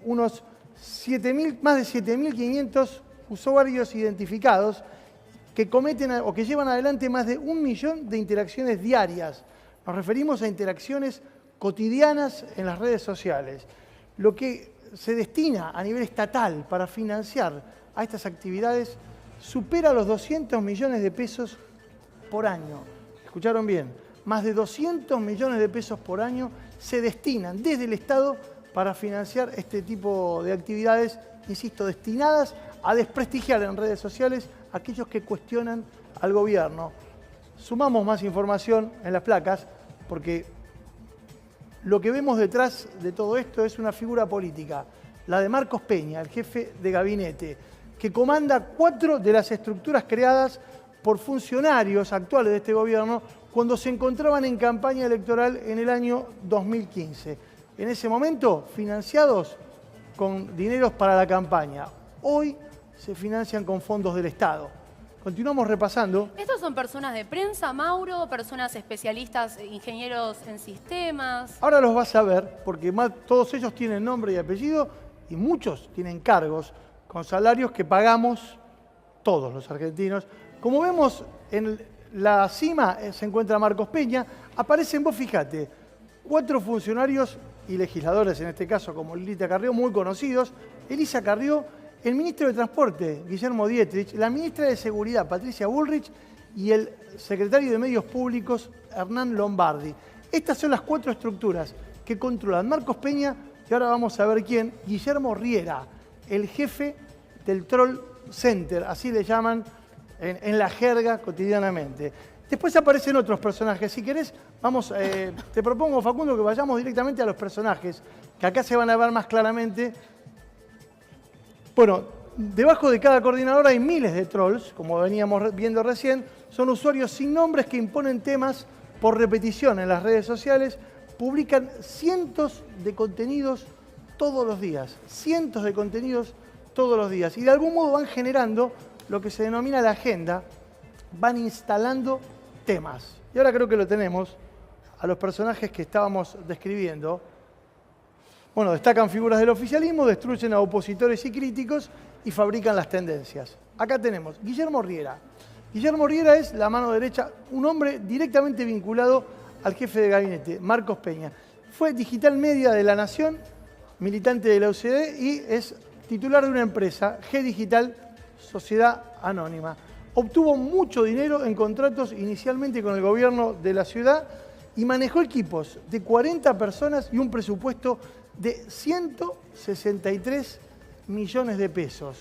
unos más de 7.500 usuarios identificados que cometen o que llevan adelante más de 1 millón de interacciones diarias. Nos referimos a interacciones cotidianas en las redes sociales. Lo que se destina a nivel estatal para financiar a estas actividades supera los 200 millones de pesos por año. ¿Escucharon bien? Más de 200 millones de pesos por año se destinan desde el Estado para financiar este tipo de actividades, insisto, destinadas a desprestigiar en redes sociales a aquellos que cuestionan al gobierno. Sumamos más información en las placas porque lo que vemos detrás de todo esto es una figura política, la de Marcos Peña, el jefe de gabinete, que comanda 4 de las estructuras creadas por funcionarios actuales de este gobierno cuando se encontraban en campaña electoral en el año 2015. En ese momento, financiados con dineros para la campaña. Hoy se financian con fondos del Estado. Continuamos repasando. ¿Estos son personas de prensa, Mauro? ¿Personas especialistas, ingenieros en sistemas? Ahora los vas a ver, porque todos ellos tienen nombre y apellido y muchos tienen cargos con salarios que pagamos todos los argentinos. Como vemos, en la cima se encuentra Marcos Peña. Aparecen, vos fíjate, 4 funcionarios y legisladores, en este caso, como Lilita Carrió, muy conocidos. Elisa Carrió, el ministro de Transporte, Guillermo Dietrich, la ministra de Seguridad, Patricia Bullrich, y el secretario de Medios Públicos, Hernán Lombardi. Estas son las 4 estructuras que controlan Marcos Peña, y ahora vamos a ver quién, Guillermo Riera, el jefe del Troll Center, así le llaman en la jerga cotidianamente. Después aparecen otros personajes. Si querés, te propongo, Facundo, que vayamos directamente a los personajes, que acá se van a ver más claramente. Bueno, debajo de cada coordinador hay miles de trolls, como veníamos viendo recién. Son usuarios sin nombres que imponen temas por repetición en las redes sociales. Publican cientos de contenidos todos los días. Cientos de contenidos todos los días. Y de algún modo van generando lo que se denomina la agenda. Van instalando temas. Y ahora creo que lo tenemos a los personajes que estábamos describiendo. Bueno, destacan figuras del oficialismo, destruyen a opositores y críticos y fabrican las tendencias. Acá tenemos Guillermo Riera. Guillermo Riera es la mano derecha, un hombre directamente vinculado al jefe de gabinete, Marcos Peña. Fue digital media de La Nación, militante de la UCD y es titular de una empresa, G Digital, Sociedad Anónima. Obtuvo mucho dinero en contratos inicialmente con el gobierno de la ciudad y manejó equipos de 40 personas y un presupuesto de 163 millones de pesos.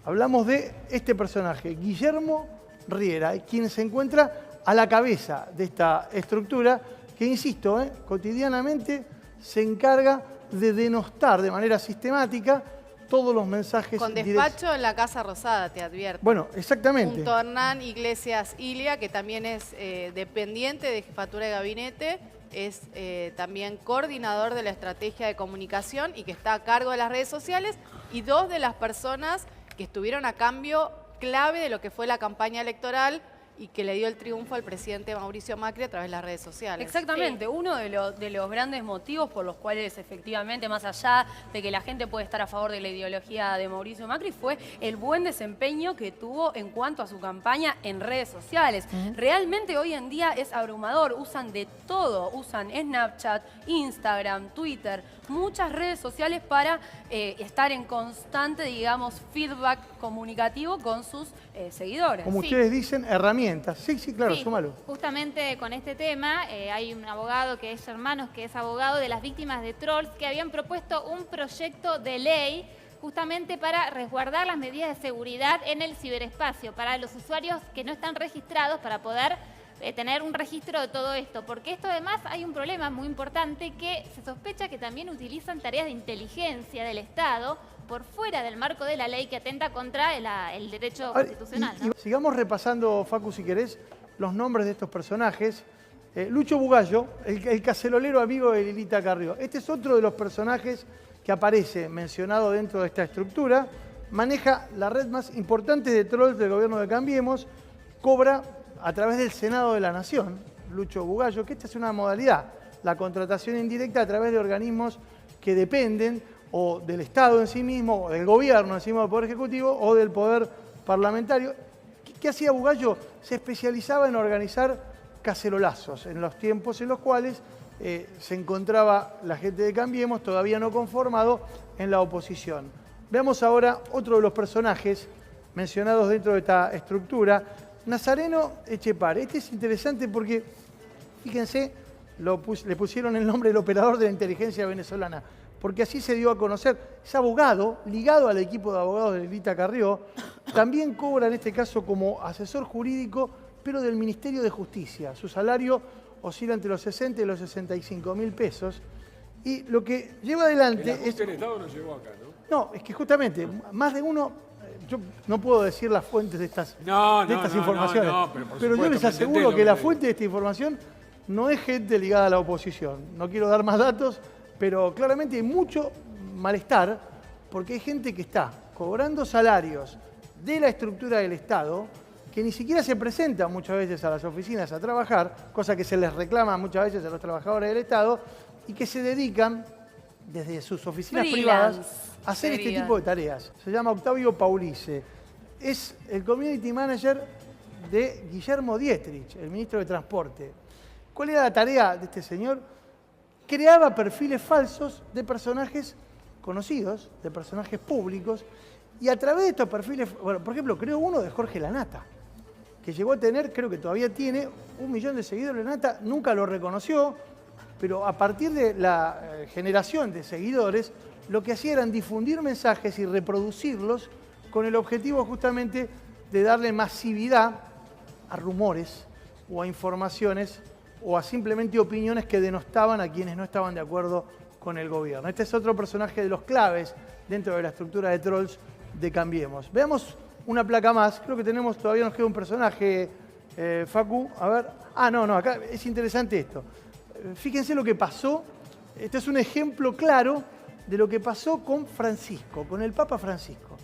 Hablamos de este personaje, Guillermo Riera, quien se encuentra a la cabeza de esta estructura que, insisto, cotidianamente se encarga de denostar de manera sistemática todos los mensajes con despacho en la Casa Rosada, te advierto. Bueno, exactamente. Junto a Hernán Iglesias Ilia, que también es dependiente de Jefatura de Gabinete, es también coordinador de la estrategia de comunicación y que está a cargo de las redes sociales, y 2 de las personas que estuvieron a cambio clave de lo que fue la campaña electoral y que le dio el triunfo al presidente Mauricio Macri a través de las redes sociales. Exactamente, sí. Uno de los grandes motivos por los cuales efectivamente, más allá de que la gente puede estar a favor de la ideología de Mauricio Macri, fue el buen desempeño que tuvo en cuanto a su campaña en redes sociales. Realmente hoy en día es abrumador, usan de todo, usan Snapchat, Instagram, Twitter, muchas redes sociales para estar en constante, digamos, feedback comunicativo con sus seguidores. Como ustedes dicen, herramientas. Sí, claro, sí, súmalo. Justamente con este tema hay un abogado que es Hermanos, que es abogado de las víctimas de trolls, que habían propuesto un proyecto de ley justamente para resguardar las medidas de seguridad en el ciberespacio, para los usuarios que no están registrados, para poder tener un registro de todo esto, porque esto además hay un problema muy importante, que se sospecha que también utilizan tareas de inteligencia del Estado por fuera del marco de la ley, que atenta contra el derecho constitucional, ¿no? Sigamos repasando, Facu, si querés, los nombres de estos personajes. Lucho Bugallo, el cacerolero amigo de Lilita Carrió. Este es otro de los personajes que aparece mencionado dentro de esta estructura. Maneja la red más importante de trolls del gobierno de Cambiemos. Cobra a través del Senado de la Nación, Lucho Bugallo, que esta es una modalidad, la contratación indirecta a través de organismos que dependen o del Estado en sí mismo, o del gobierno encima del Poder Ejecutivo, o del Poder Parlamentario. ¿Qué hacía Bugallo? Se especializaba en organizar cacerolazos en los tiempos en los cuales se encontraba la gente de Cambiemos, todavía no conformado, en la oposición. Veamos ahora otro de los personajes mencionados dentro de esta estructura, Nazareno Echepare. Este es interesante porque, fíjense, le pusieron el nombre del operador de la inteligencia venezolana, porque así se dio a conocer. Es abogado, ligado al equipo de abogados de Lilita Carrió, también cobra en este caso como asesor jurídico, pero del Ministerio de Justicia. Su salario oscila entre los 60 y los 65.000 pesos. Y lo que lleva adelante es... El Estado no llegó acá, ¿no? No, es que justamente, más de uno... Yo no puedo decir las fuentes de estas informaciones, pero yo les aseguro que la fuente de esta información no es gente ligada a la oposición. No quiero dar más datos, pero claramente hay mucho malestar porque hay gente que está cobrando salarios de la estructura del Estado que ni siquiera se presentan muchas veces a las oficinas a trabajar, cosa que se les reclama muchas veces a los trabajadores del Estado, y que se dedican desde sus oficinas privadas a hacer este tipo de tareas. Se llama Octavio Paulice. Es el community manager de Guillermo Dietrich, el ministro de Transporte. ¿Cuál era la tarea de este señor? Creaba perfiles falsos de personajes conocidos, de personajes públicos, y a través de estos perfiles, bueno, por ejemplo, creó uno de Jorge Lanata, que llegó a tener, creo que todavía tiene, 1 millón de seguidores. Lanata nunca lo reconoció, pero a partir de la generación de seguidores, lo que hacía eran difundir mensajes y reproducirlos con el objetivo justamente de darle masividad a rumores o a informaciones o a simplemente opiniones que denostaban a quienes no estaban de acuerdo con el gobierno. Este es otro personaje de los claves dentro de la estructura de trolls de Cambiemos. Veamos una placa más. Creo que todavía nos queda un personaje, Facu. A ver. No, acá es interesante esto. Fíjense lo que pasó. Este es un ejemplo claro de lo que pasó con Francisco, con el Papa Francisco.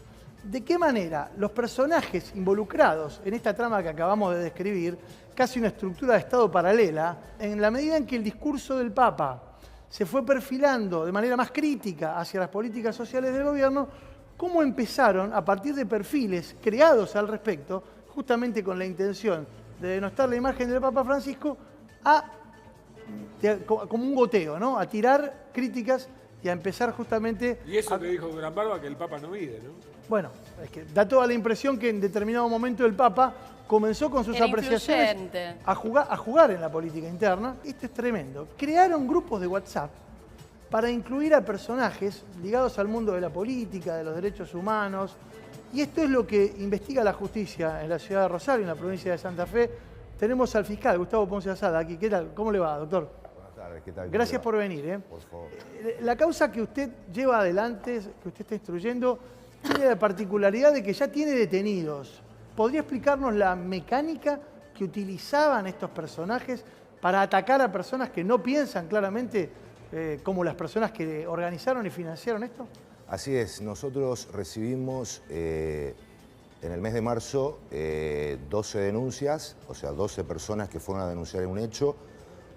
¿De qué manera los personajes involucrados en esta trama que acabamos de describir, casi una estructura de Estado paralela, en la medida en que el discurso del Papa se fue perfilando de manera más crítica hacia las políticas sociales del gobierno, cómo empezaron, a partir de perfiles creados al respecto, justamente con la intención de denostar la imagen del Papa Francisco, como un goteo, ¿no? A tirar críticas y a empezar justamente... Y eso que dijo Gran Barba, que el Papa no mide, ¿no? Bueno, es que da toda la impresión que en determinado momento el Papa comenzó con sus apreciaciones a jugar en la política interna. Esto es tremendo. Crearon grupos de WhatsApp para incluir a personajes ligados al mundo de la política, de los derechos humanos. Y esto es lo que investiga la justicia en la ciudad de Rosario, en la provincia de Santa Fe. Tenemos al fiscal Gustavo Ponce Asada aquí. ¿Qué tal? ¿Cómo le va, doctor? Buenas tardes, ¿qué tal? Gracias por venir. Por favor. La causa que usted lleva adelante, que usted está instruyendo, tiene la particularidad de que ya tiene detenidos. ¿Podría explicarnos la mecánica que utilizaban estos personajes para atacar a personas que no piensan claramente como las personas que organizaron y financiaron esto? Así es, nosotros recibimos en el mes de marzo 12 denuncias, o sea, 12 personas que fueron a denunciar un hecho,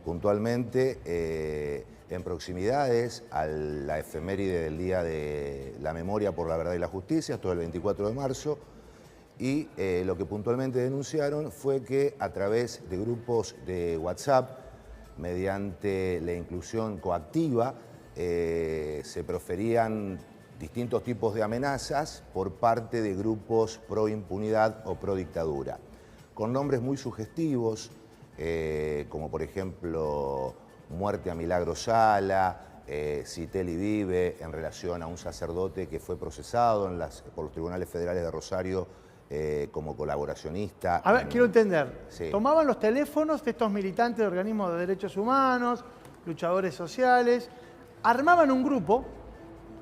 puntualmente en proximidades a la efeméride del Día de la Memoria por la Verdad y la Justicia, esto es el 24 de marzo, y lo que puntualmente denunciaron fue que a través de grupos de WhatsApp, mediante la inclusión coactiva, se proferían distintos tipos de amenazas por parte de grupos pro impunidad o pro dictadura, con nombres muy sugestivos, como por ejemplo muerte a Milagro Sala, Citeli vive, en relación a un sacerdote que fue procesado por los tribunales federales de Rosario como colaboracionista. A ver, quiero entender. Sí. Tomaban los teléfonos de estos militantes de organismos de derechos humanos, luchadores sociales, armaban un grupo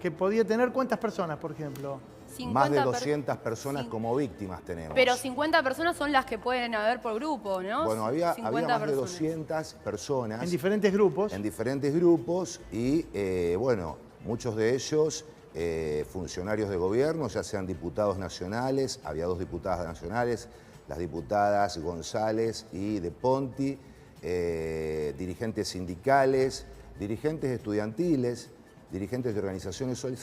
que podía tener ¿cuántas personas, por ejemplo? Más de 200 personas como víctimas tenemos. Pero 50 personas son las que pueden haber por grupo, ¿no? Bueno, había más de 200 personas. En diferentes grupos. En diferentes grupos y, bueno, muchos de ellos funcionarios de gobierno, ya sean diputados nacionales, había 2 diputadas nacionales, las diputadas González y De Ponti, dirigentes sindicales, dirigentes estudiantiles, dirigentes de organizaciones sociales